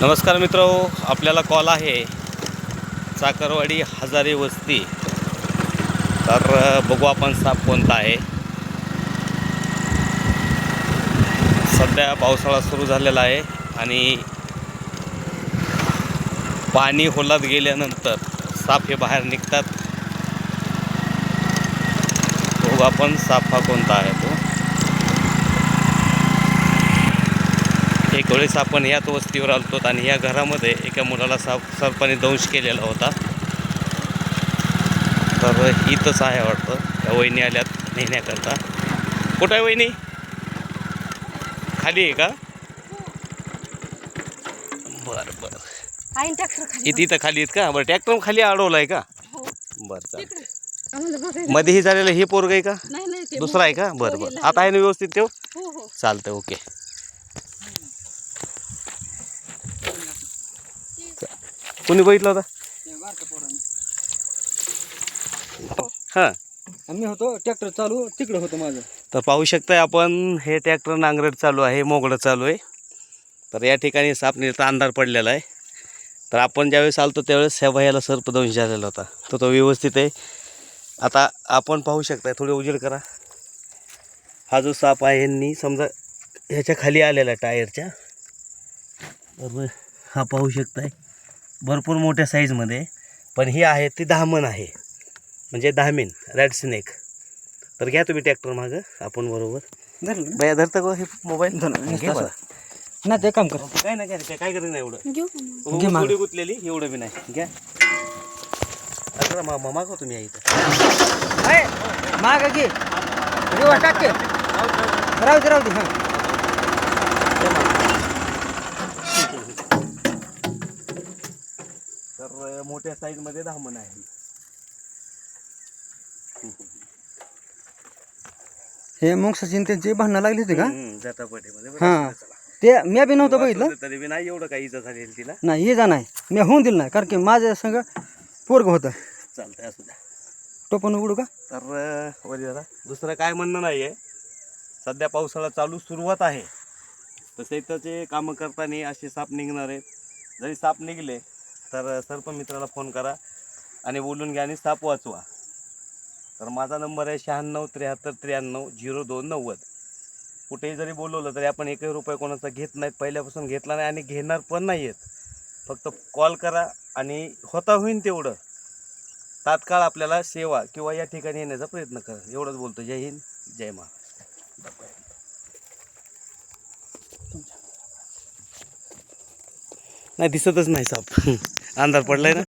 नमस्कार मित्रांनो, आपल्याला कॉल आहे चाकरवाडी हजारी वस्ती। तर बघू आपण साप कोणता आहे। सध्या पावसाळा सुरू झालेला आहे आणि पाणी होलात गेल्यानंतर साप हे बाहेर निघतात। बघू आपण साप हा कोणता आहे तो। एक वेळेस आपण याच वस्तीवर आलतो आणि या घरामध्ये एका मुलाला सर्पाने दंश केलेला होता। तर इथंच आहे वाटतं। त्या वहिनी आल्यात नेण्याकरता। कुठं आहे वहिनी? खाली आहे का? बरं बरं, इथं खाली आहेत का? बरं, ट्रॅक्टर खाली अडवला आहे का? बरं चालतं। मध्ये ही झालेलं हे पोरग आहे का? दुसरा आहे का? बरं बरं, आता आहे ना व्यवस्थित तो? चालतं, ओके। कोणी बघितलं होता? हां, आम्ही होतो ट्रॅक्टर चालू तिकडे होतं माझं। तर पाहू शकताय आपण, हे ट्रॅक्टर नांगरट चालू आहे, मोगडं चालू आहे। तर या ठिकाणी साप निघता अंधार पडलेला आहे। तर आपण ज्यावेळेस आलतो त्यावेळेस ह्या भयाला सर्पदंश झालेला होता। तर तो व्यवस्थित आहे। आता आपण पाहू शकताय, थोडे उजेड करा। हा जो साप आहे यांनी समजा ह्याच्या खाली आलेला टायरच्या। तर हा पाहू शकताय भरपूर मोठ्या साईजमध्ये, पण ही आहे ती दामन आहे, म्हणजे दामीन रॅड स्नेक। तर घ्या तुम्ही ट्रॅक्टर मागं, आपण बरोबर बया धरता का हे मोबाईल? ना ते काम कर, काय नाही घ्या, काय करत नाही एवढं। घे मागं. थोडी गुतलेली एवढं बी नाही, घ्या। अकरा मागव तुम्ही या इथं। माग घे टाके, राहू दे राहू दे। हां तर मोठ्या साईज मध्ये दामन आहे। हे मग सचिन त्यांची भांडणं लागली होती का? जटापटीमध्ये। हां, ते मी बी नव्हतं बघितलं तरी बी नाही एवढं काही इजा झालेली तिला। नाही, ये जा नाही, मी होऊन दिलं नाही, कारण की माझ्या संग पोरग होतं। चालतंय, असू द्या। टोपण उघडू का? तर वरी दादा दुसरं काय म्हणणं नाही आहे। सध्या पावसाळा चालू सुरुवात आहे, तसे त्याचे कामं करताना असे साप निघणार आहेत। जरी साप निघले तर सर्पमित्राला फोन करा आणि बोलून घ्या आणि साप वाचवा। तर माझा नंबर आहे 9673930290। कुठेही जरी बोलवलं तरी आपण एकही रुपये कोणाचा घेत नाहीत, पहिल्यापासून घेतला नाही आणि घेणार पण नाही आहेत। फक्त कॉल करा आणि होता होईन तेवढं तात्काळ आपल्याला सेवा किंवा या ठिकाणी येण्याचा प्रयत्न करा। एवढंच बोलतो। जय हिंद, जय महाराष्ट्र। नाही दिसतच नाही साप, अंधार पडलाय ना।